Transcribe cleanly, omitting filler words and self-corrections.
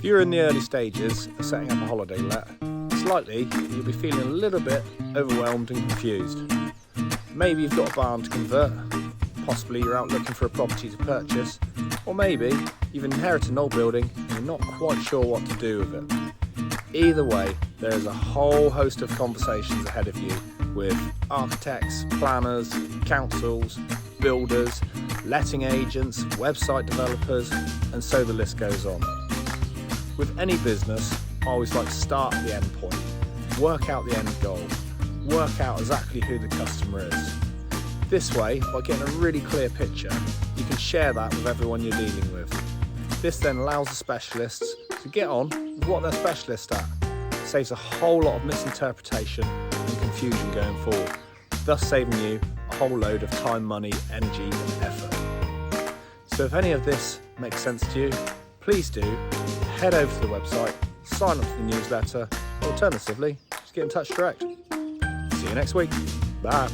If you're in the early stages of setting up a holiday let, it's likely that you'll be feeling a little bit overwhelmed and confused. Maybe you've got a barn to convert, possibly you're out looking for a property to purchase, or maybe you've inherited an old building and you're not quite sure what to do with it. Either way, there is a whole host of conversations ahead of you with architects, planners, councils, builders, letting agents, website developers, and so the list goes on. With any business, I always like to start at the end point, work out the end goal, work out exactly who the customer is. This way, by getting a really clear picture, you can share that with everyone you're dealing with. This then allows the specialists to get on with what they're specialists at. Saves a whole lot of misinterpretation and confusion going forward, thus saving you a whole load of time, money, energy and effort. So if any of this makes sense to you, please do head over to the website, sign up to the newsletter, or alternatively, just get in touch direct. See you next week. Bye.